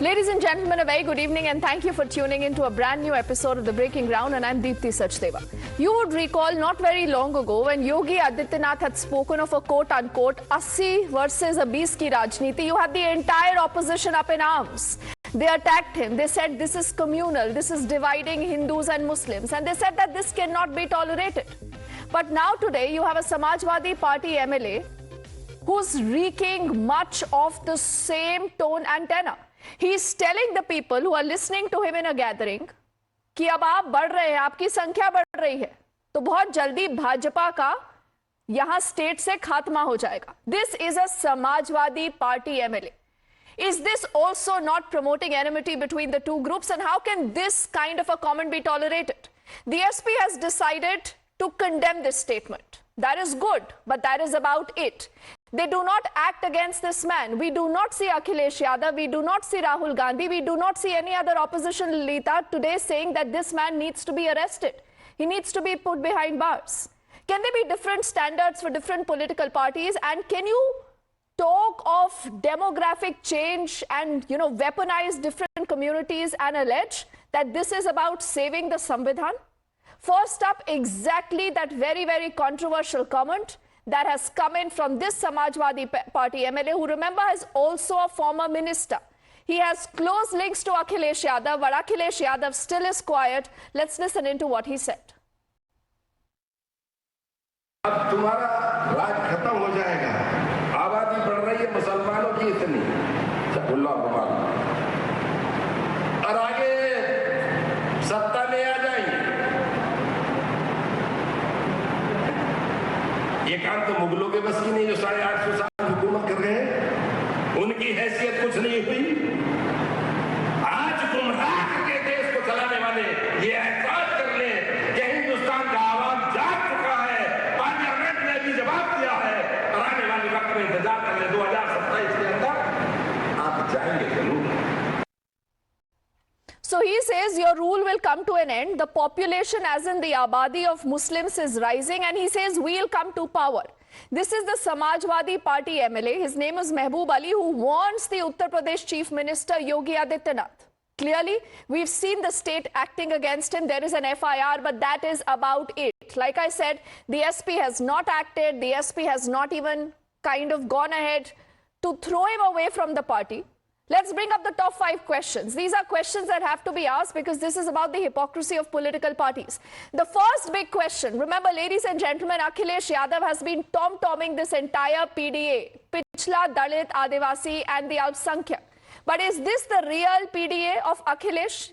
Ladies and gentlemen, a very good evening and thank you for tuning into a brand new episode of The Breaking Ground, and I'm Deepthi Sachdeva. You would recall not very long ago when Yogi Adityanath had spoken of a quote-unquote 80 versus a 20 ki rajniti, you had the entire opposition up in arms. They attacked him. They said this is communal, this is dividing Hindus and Muslims, and they said that this cannot be tolerated. But now today you have a Samajwadi Party MLA who's wreaking much of the same tone and tenor. He's telling the people who are listening to him in a gathering कि अब आप बढ़ रहे हैं, आपकी संख्या बढ़ रही है, तो बहुत जल्दी भाजपा का यहां स्टेट से खात्मा हो जाएगा. This is a Samajwadi Party MLA. Is this also not promoting enmity between the two groups, and how can this kind of a comment be tolerated? The SP has decided to condemn this statement. That is good, but that is about it. They do not act against this man. We do not see Akhilesh Yadav, we do not see Rahul Gandhi, we do not see any other opposition leader today saying that this man needs to be arrested. He needs to be put behind bars. Can there be different standards for different political parties? And can you talk of demographic change and, weaponize different communities and allege that this is about saving the Samvidhan? First up, exactly that very, very controversial comment that has come in from this Samajwadi Party MLA, who, remember, is also a former minister. He has close links to Akhilesh Yadav, but Akhilesh Yadav still is quiet. Let's listen into what he said. अब तुम्हारा राज खत्म हो जाएगा. आबादी बढ़ रही है मुसलमानों की इतनी, और आगे सत्ता में आ जाएंगे. ये काम तो मुगलों के बस की नहीं, जो 850 साल हुकूमत कर रहे हैं. उनकी हैसियत कुछ नहीं हुई. आज गुमराह करके देश को चलाने वाले ये एहसास कर ले कि हिंदुस्तान का आवाम जाग चुका है. पार्लियामेंट ने भी जवाब दिया है. और आने वाले वक्त में इंतजार कर ले, 2027 के अंदर आप जाएंगे जरूर. So he says your rule will come to an end. The population, as in the abadi of Muslims, is rising, and he says we'll come to power. This is the Samajwadi Party MLA. His name is Mehboob Ali, who warns the Uttar Pradesh Chief Minister Yogi Adityanath. Clearly, we've seen the state acting against him. There is an FIR, but that is about it. Like I said, the SP has not acted. The SP has not even kind of gone ahead to throw him away from the party. Let's bring up the top 5 questions. These are questions that have to be asked because this is about the hypocrisy of political parties. The first big question, remember, ladies and gentlemen, Akhilesh Yadav has been tom-tomming this entire PDA, Pichla, Dalit, Adivasi and the Alpsankyak. But is this the real PDA of Akhilesh?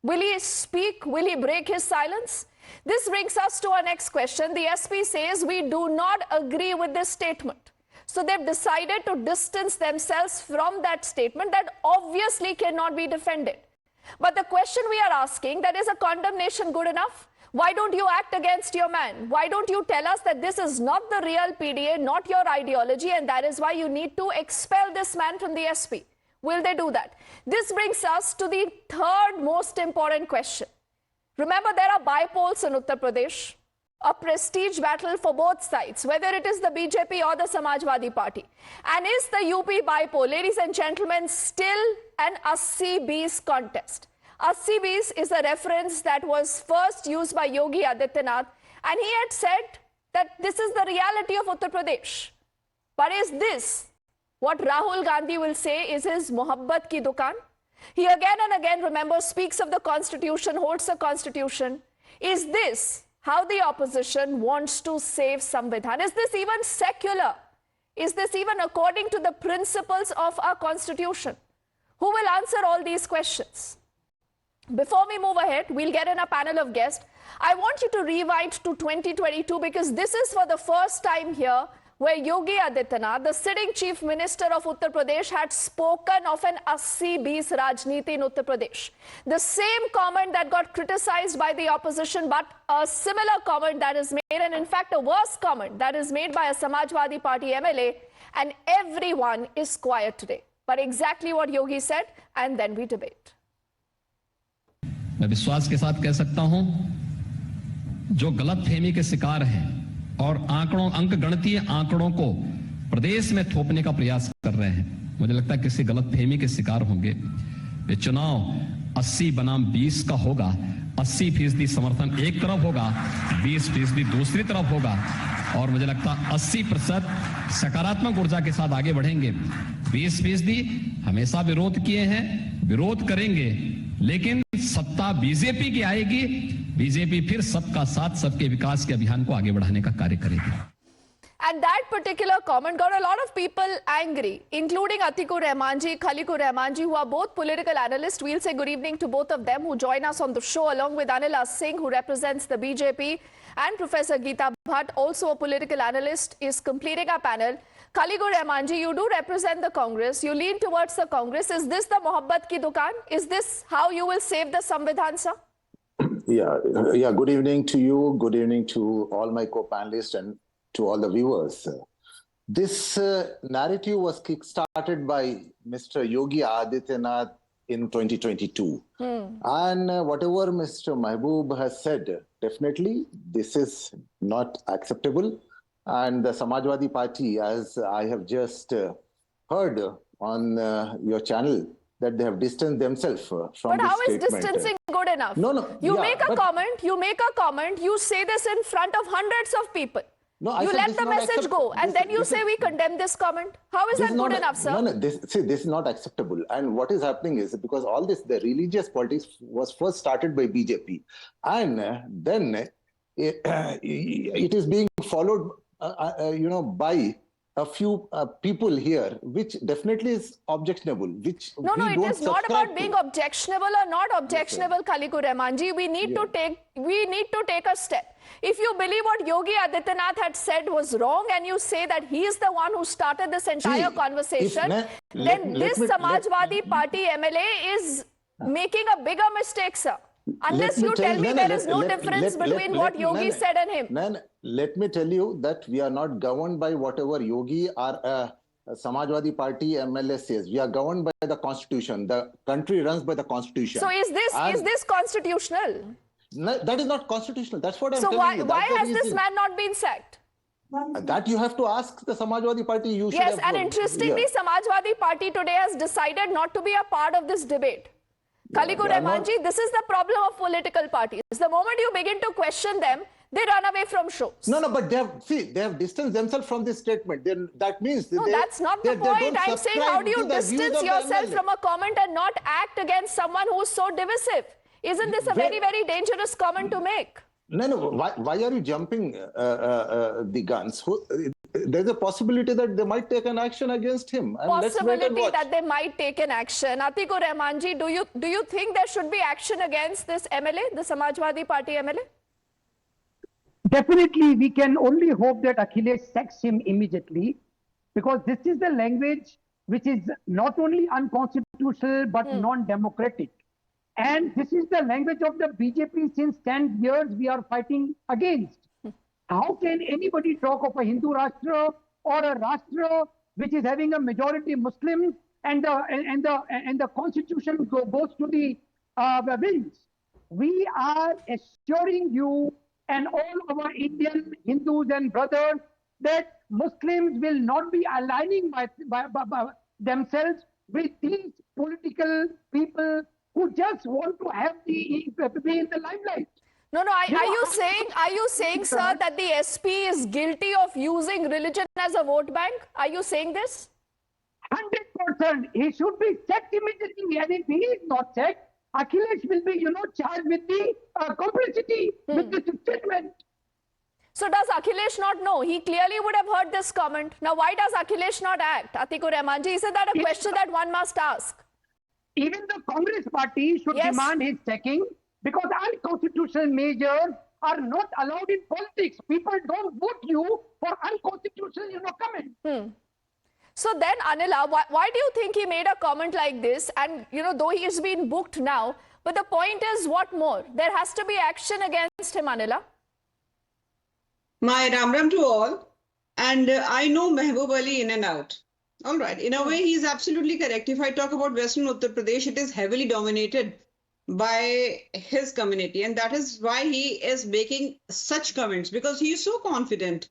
Will he speak? Will he break his silence? This brings us to our next question. The SP says we do not agree with this statement. So they've decided to distance themselves from that statement that obviously cannot be defended. But the question we are asking, that is a condemnation good enough? Why don't you act against your man? Why don't you tell us that this is not the real PDA, not your ideology, and that is why you need to expel this man from the SP? Will they do that? This brings us to the third most important question. Remember, there are bipoles in Uttar Pradesh. A prestige battle for both sides, whether it is the BJP or the Samajwadi Party. And is the UP bipole, ladies and gentlemen, still an 80-20 contest? 80-20 is a reference that was first used by Yogi Adityanath, and he had said that this is the reality of Uttar Pradesh. But is this what Rahul Gandhi will say is his mohabbat ki dukan? He again and again, remember, speaks of the constitution, holds the constitution. Is this how the opposition wants to save Samvidhan? Is this even secular? Is this even according to the principles of our constitution? Who will answer all these questions? Before we move ahead, we'll get in a panel of guests. I want you to rewind to 2022 because this is for the first time here where Yogi Adityanath, the sitting Chief Minister of Uttar Pradesh, had spoken of an 80-20 Rajniti in Uttar Pradesh. The same comment that got criticized by the opposition, but a similar comment that is made, and in fact a worse comment that is made by a Samajwadi Party MLA, and everyone is quiet today. But exactly what Yogi said, and then we debate. मैं विश्वास के साथ कह सकता हूं, जो गलतफहमी के शिकार हैं और अंक गणितीय आंकड़ों को प्रदेश में थोपने का प्रयास कर रहे हैं। मुझे लगता है किसी गलतफहमी के शिकार होंगे। ये चुनाव 80 बनाम 20 का होगा। 80% समर्थन एक तरफ होगा, 20% दूसरी तरफ होगा, और मुझे लगता है 80% सकारात्मक ऊर्जा के साथ आगे बढ़ेंगे। 20% हमेशा विरोध किए हैं, विरोध करेंगे, लेकिन सत्ता बीजेपी की आएगी। बीजेपी फिर सबका साथ, सबके विकास के अभियान को आगे बढ़ाने का कार्य करेगी। And that particular comment got a lot of people angry, including Atikur Rahmanji, Khalikur Rahmanji, who are both political analysts. We'll say good evening to both of them who join us on the show, along with Anila Singh, who represents the BJP, and Professor Geeta Bhatt, also a political analyst, is completing our panel. Khalikur Rahmanji, you do represent the Congress. You lean towards the Congress. Is this the Mohabbat ki dukaan? Is this how you will save the Samvidhan, sir? Yeah. Good evening to you. Good evening to all my co-panelists and to all the viewers. This narrative was kick-started by Mr. Yogi Adityanath in 2022. And whatever Mr. Mehboob has said, definitely this is not acceptable. And the Samajwadi Party, as I have just heard on your channel, that they have distanced themselves from this statement. But how is distancing good enough? No. You make a comment, you say this in front of hundreds of people. No, you let the message go, and then you say we condemn this comment. How is that good enough, sir? No, this is not acceptable. And what is happening is, because all this, the religious politics was first started by BJP, and then it is being followed, by a few people here, which definitely is objectionable. Which no, it is not about being objectionable or not objectionable, Khalikur Rahmanji. We need to take a step. If you believe what Yogi Adityanath had said was wrong, and you say that he is the one who started this entire conversation, then this Samajwadi Party MLA is making a bigger mistake, sir. Unless you tell me there is no difference between what Yogi said and him. Let me tell you that we are not governed by whatever Yogi or Samajwadi Party MLA says. We are governed by the Constitution. The country runs by the Constitution. So is this constitutional? No, that is not constitutional. That's what I'm telling you. So why has this man not been sacked? That you have to ask the Samajwadi Party. Yes, and interestingly, Samajwadi Party today has decided not to be a part of this debate. Khalikur Rahmanji, this is the problem of political parties. The moment you begin to question them, they run away from shows. No, but they have distanced themselves from this statement. That means that's not the point. I'm saying, how do you distance yourself from a comment and not act against someone who is so divisive? Isn't this a very, very dangerous comment to make? No. Why are you jumping the guns? There's a possibility that they might take an action against him. And possibility that they might take an action. Atikur Rahmanji, do you think there should be action against this MLA, the Samajwadi Party MLA? Definitely, we can only hope that Akhilesh sacks him immediately, because this is the language which is not only unconstitutional but non-democratic. And this is the language of the BJP since 10 years we are fighting against. How can anybody talk of a Hindu Rashtra or a Rashtra which is having a majority Muslim and the constitution goes to the winds? We are assuring you and all our Indian Hindus and brothers that Muslims will not be aligning by themselves with these political people who just want to have be in the limelight. No. Are you saying, sir, that the SP is guilty of using religion as a vote bank? Are you saying this? 100%. He should be checked immediately. And if he is not checked, Akhilesh will be, charged with the complicity with this statement. So does Akhilesh not know? He clearly would have heard this comment. Now, why does Akhilesh not act? Atikur Rahmanji, isn't that a question that one must ask? Even the Congress party should demand his checking, because unconstitutional measures are not allowed in politics. People don't vote you for unconstitutional, comment. So then, Anila, why do you think he made a comment like this? And, though he is being booked now, but the point is, what more? There has to be action against him, Anila. My Ram to all. And I know Mehboob Ali in and out. All right. In a way, he's absolutely correct. If I talk about Western Uttar Pradesh, it is heavily dominated by his community. And that is why he is making such comments, because he is so confident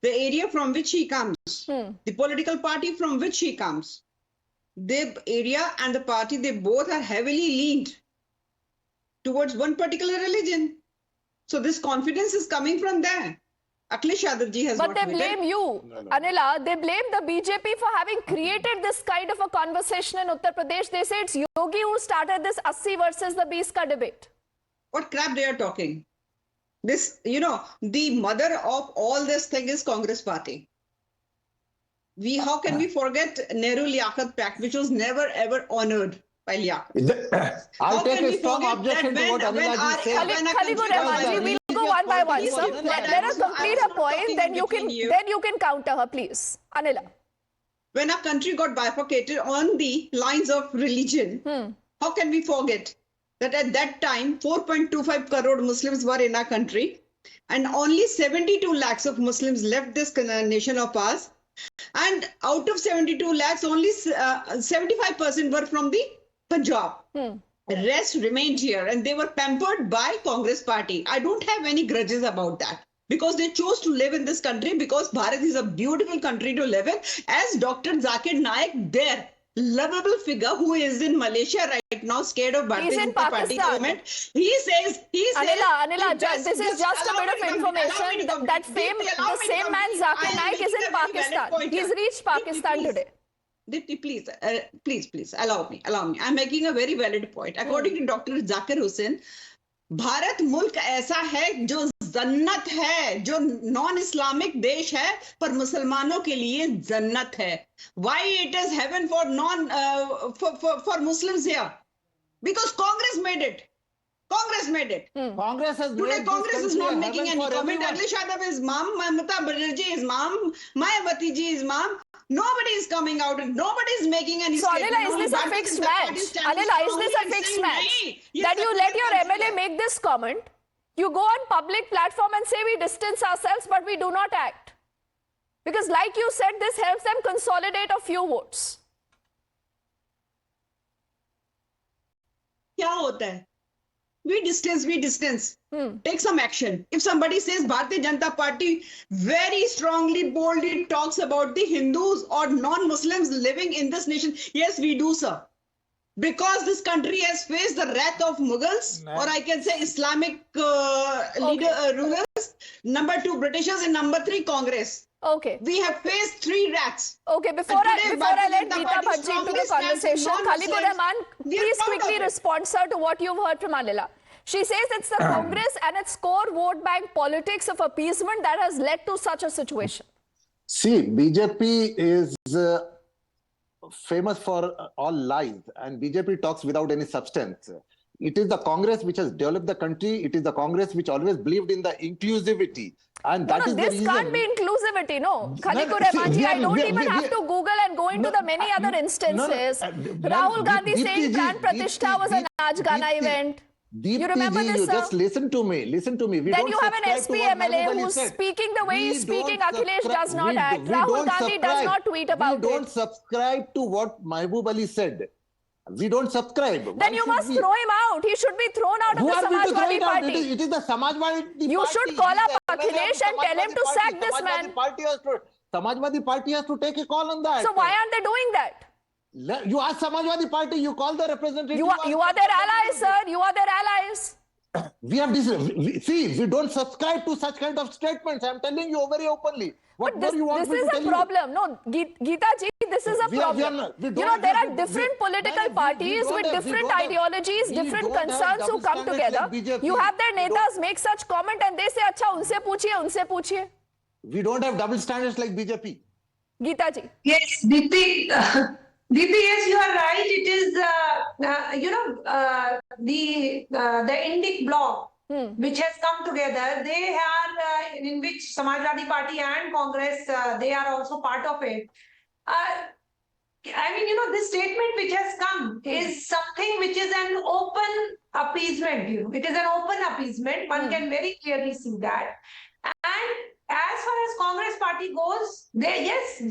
the area from which he comes, the political party from which he comes, the area and the party, they both are heavily leaned towards one particular religion. So this confidence is coming from there. Akhilesh Yadav ji has But not they admitted. blame you, Anila. They blame the BJP for having created this kind of a conversation in Uttar Pradesh. They say it's Yogi who started this 80 versus the 20 ka debate. What crap they are talking? This, the mother of all this thing is Congress party. How can we forget Nehru Liaquat Pact, which was never ever honored by Liaquat? I'll take a strong objection to what Anila ji said. Khaligur Rahman ji, we'll go one by one. So let us complete her point, then you can counter her, please. Anila. When our country got bifurcated on the lines of religion, how can we forget that at that time 4.25 crore Muslims were in our country and only 72 lakhs of Muslims left this nation of ours, and out of 72 lakhs only 75% were from the Punjab. The rest remained here and they were pampered by Congress party. I don't have any grudges about that, because they chose to live in this country, because Bharat is a beautiful country to live in. As Dr. Zakir Naik, their lovable figure who is in Malaysia right now, scared of Bharatiya Janata Party government, he says Anila, this is just a bit of information. The same man Zakir Naik is in Pakistan. He's reached Pakistan today. Please allow me. I'm making a very valid point. According to Dr. Zakir Hussain, Bharat मुल्क ऐसा है जो जन्नत है, जो non Islamic देश है पर मुसलमानों के लिए जन्नत है. Why it is heaven for for Muslims here? Because Congress made it. Congress has Today made Congress this is not country a making heaven any for comment. everyone. Akhilesh Yadav is mom, Mamata Banerjee is mom, Mayawati ji is mom. Nobody is coming out and nobody is making any So statement. Anila, is this a fixed match? Anila, is this a fixed match? That you let your MLA make this comment, you go on public platform and say we distance ourselves but we do not act. Because like you said, this helps them consolidate a few votes. क्या होता है? We distance. Take some action. If somebody says Bharatiya Janata Party very strongly, boldly talks about the Hindus or non-Muslims living in this nation, yes, we do, sir. Because this country has faced the wrath of Mughals, or I can say Islamic rulers. Number 2, Britishers, and number 3, Congress. Okay. We have faced 3 rats. Okay, before I let Geeta Bhaji into the conversation, Khaligur Rahman, please quickly respond, sir, to what you've heard from Anila. She says it's the Congress and its core vote bank politics of appeasement that has led to such a situation. See, BJP is famous for all lies, and BJP talks without any substance. It is the Congress which has developed the country. It is the Congress which always believed in the inclusivity. And that is the reason. This can't be inclusivity, no. Khaligur Rahman ji, I don't even have to Google and go into the many other instances. Rahul Gandhi saying Pran Pratishtha was a Naach Gana event. You remember this, sir? Just listen to me. Then you have an SP MLA who's speaking the way he's speaking. Akhilesh does not act. Rahul Gandhi does not tweet about it. We don't subscribe to what Mahbub Ali said. We don't subscribe. Then you must throw him out. He should be thrown out of the Samajwadi Party. It is the Samajwadi Party. You should call up Akhilesh and tell him to sack this man. Samajwadi Party has to take a call on that. So why aren't they doing that? You ask Samajwadi Party, you call the representative. You are their allies, sir. You are their allies. We have this. See, we don't subscribe to such kind of statements. I'm telling you very openly. What more you want me to tell you? This is a problem. No, Geeta ji, this is a problem. There are different political parties with different ideologies, different concerns who come together. You have their netas make such comment and they say, "Acha, unse पूछिए." We don't have double standards like BJP. Geeta ji. Yes, Deepti, yes, you are right. It is, the Indic bloc, which has come together. They are, in which Samajwadi Party and Congress, they are also part of it. This statement which has come is something which is an open appeasement. It is an open appeasement. One can very clearly see that. And as far as Congress party goes, this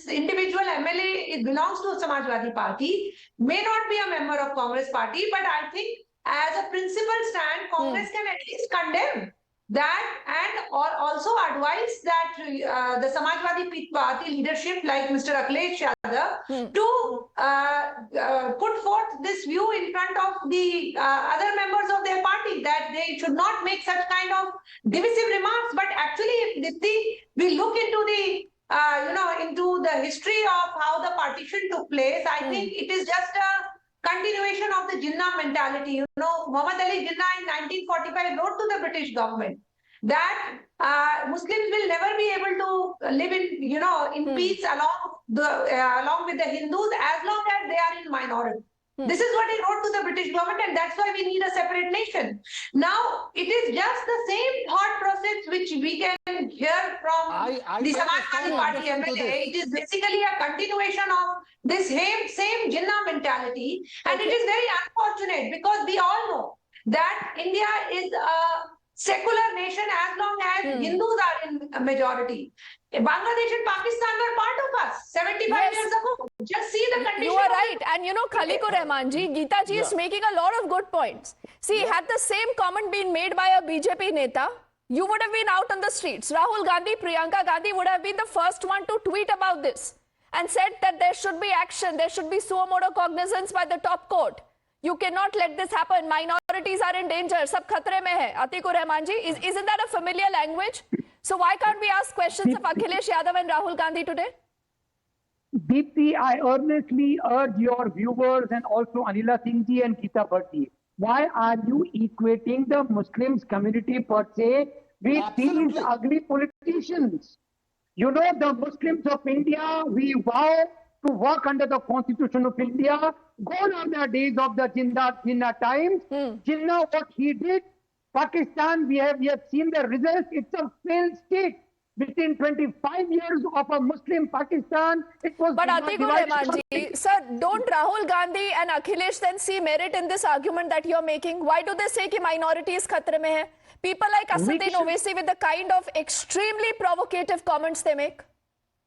individual MLA belongs to Samajwadi Party, may not be a member of Congress party, but I think as a principal stand, Congress can at least condemn that, and also advise that the Samajwadi Party leadership like Mr. Akhilesh Yadav to put forth this view in front of the other members of their party, that they should not make such kind of divisive remarks. But actually, if we look into the into the history of how the partition took place, I think it is just a continuation of the Jinnah mentality. Muhammad Ali Jinnah in 1945 wrote to the British government that Muslims will never be able to live in peace along with the Hindus as long as they are in minority. This is what he wrote to the British government, and that's why we need a separate nation. Now, it is just the same thought process which we can hear from the Samajwadi Party MLA. It is basically a continuation of this same Jinnah mentality, and it is very unfortunate because we all know that India is a secular nation as long as Hindus are in a majority. Bangladesh and Pakistan were part of us 75 years ago. Just see the condition. You are right. And Khaliqur Rahman ji, Geeta ji is making a lot of good points. See, had the same comment been made by a BJP neta, you would have been out on the streets. Rahul Gandhi, Priyanka Gandhi would have been the first one to tweet about this and said that there should be action, there should be suo motu cognizance by the top court. You cannot let this happen. Minorities are in danger. Sab khatre mein hai. Atikur Rahman ji, isn't that a familiar language? So why can't we ask questions of Akhilesh Yadav and Rahul Gandhi today? Deepti, I earnestly urge your viewers and also Anila Singh ji and Geeta Bhatt ji, why are you equating the Muslims community per se with these ugly politicians? The Muslims of India, we vow to work under the Constitution of India. Gone are the days of the Jinnah times. Jinnah, what he did, Pakistan, we have seen the results. It's a failed state. Within 25 years of a Muslim Pakistan, it was... But Atikur Rahman ji, sir, don't Rahul Gandhi and Akhilesh then see merit in this argument that you're making? Why do they say that minorities khatre mein hai? People like Asaduddin Owaisi with the kind of extremely provocative comments they make.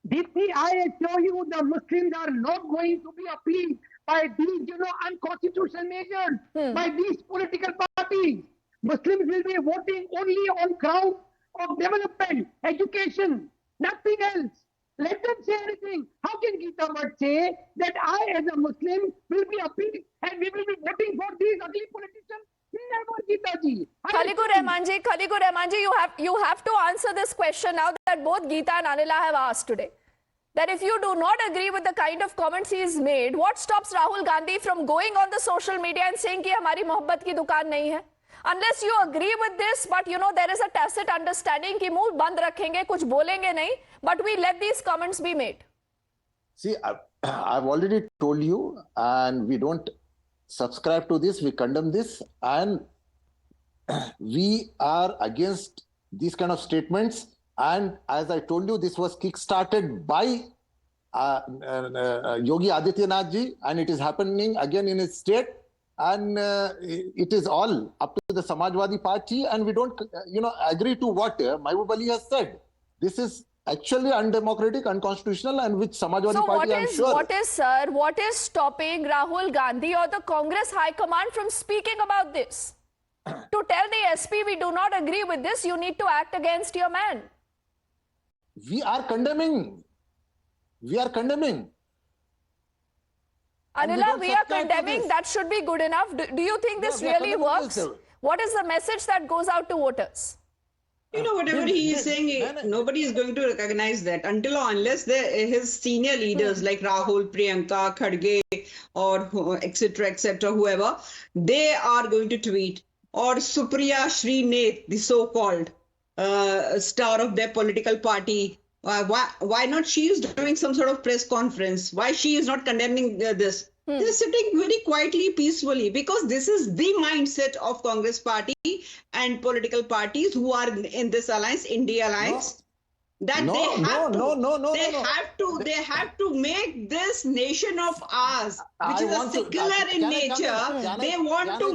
Deepti, I assure you the Muslims are not going to be appeased by these, unconstitutional measures, by these political parties. Muslims will be voting only on ground of development, education, nothing else. Let them say anything. How can Geeta Bhatt say that I as a Muslim will be appeased and we will be voting for these ugly politicians? Never, Geeta ji. Khaliqur Rahman ji, you have to answer this question now that both Geeta and Anila have asked today. That if you do not agree with the kind of comments he has made, what stops Rahul Gandhi from going on the social media and saying कि हमारी मोहब्बत की दुकान नहीं है? Unless you agree with this, but there is a tacit understanding कि मुंह बंद रखेंगे, कुछ बोलेंगे नहीं, but we let these comments be made. See, I've already told you, and we don't subscribe to this, we condemn this, and we are against these kind of statements. And as I told you, this was kick-started by Yogi Adityanath ji, and it is happening again in his state. And it is all up to the Samajwadi Party, and we don't, agree to what Mehboob Ali has said. This is actually undemocratic, unconstitutional, and which Samajwadi Party, I'm sure. What is stopping Rahul Gandhi or the Congress High Command from speaking about this? To tell the SP, we do not agree with this, you need to act against your man. We are condemning. Anila, we are condemning. That should be good enough. Do you think this really works? What is the message that goes out to voters? Whatever he is saying, nobody is going to recognize that unless his senior leaders like Rahul, Priyanka, Khadge, or etc., whoever, they are going to tweet. Or Supriya Srinath, the so-called star of their political party. Why not she is doing some sort of press conference? Why she is not condemning this? They're sitting very quietly, peacefully, because this is the mindset of Congress party and political parties who are in this alliance, India alliance. They have to make this nation of ours, which is a secular in nature. They want to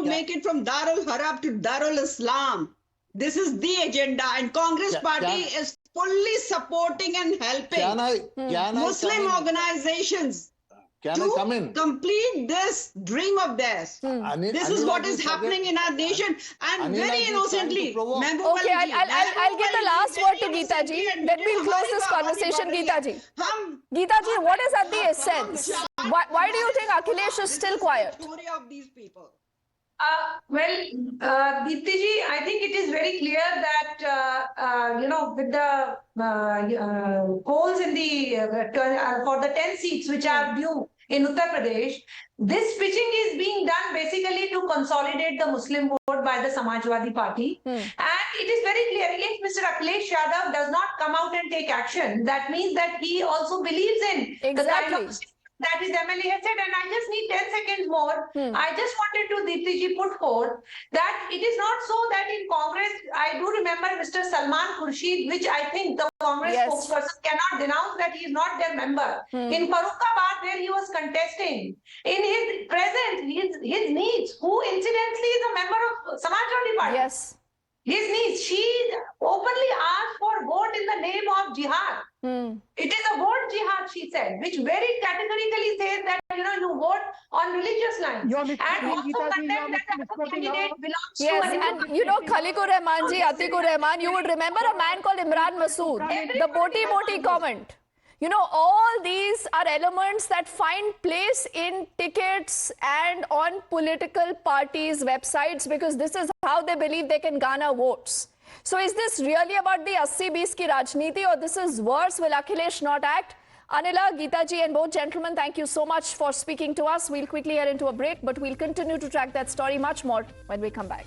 make it from Darul Harab to Darul Islam. This is the agenda, and Congress party is fully supporting and helping Muslim organizations Can I come in? complete this dream of theirs. This is what is happening in our nation, and very innocently. Okay, I'll give the last word to Geeta ji. Then we'll close this conversation, Geeta ji. Geeta ji, what is at the essence? Why do you think Akhilesh is still quiet? Story of these people. Deepti ji, I think it is very clear that, with the polls in for the 10 seats which are due in Uttar Pradesh, this pitching is being done basically to consolidate the Muslim vote by the Samajwadi Party. And it is very clear, if Mr. Akhilesh Yadav does not come out and take action, that means that he also believes in the kind of that his MLA has said. And I just need 10 seconds more. I just wanted to, Deepti ji, put forth that it is not so that in Congress, I do remember Mr. Salman Khurshid, which I think the Congress spokesperson cannot denounce that he is not their member. In Farrukhabad, where he was contesting, in his presence, his niece, who incidentally is a member of Samajwadi Party. Yes. His niece, she openly asked for vote in the name of jihad. It is a vote jihad, she said, which very categorically says that, you vote on religious lines. And also condemn that the candidate belongs to Yes, and Khaliqur Rahman ji, Atikur Rahman, you would remember a man called Imran Masood, the boti comment. All these are elements that find place in tickets and on political parties' websites, because this is how they believe they can garner votes. So is this really about the 80-20 ki Rajniti, or this is worse? Will Akhilesh not act? Anila, Geeta ji and both gentlemen, thank you so much for speaking to us. We'll quickly head into a break, but we'll continue to track that story much more when we come back.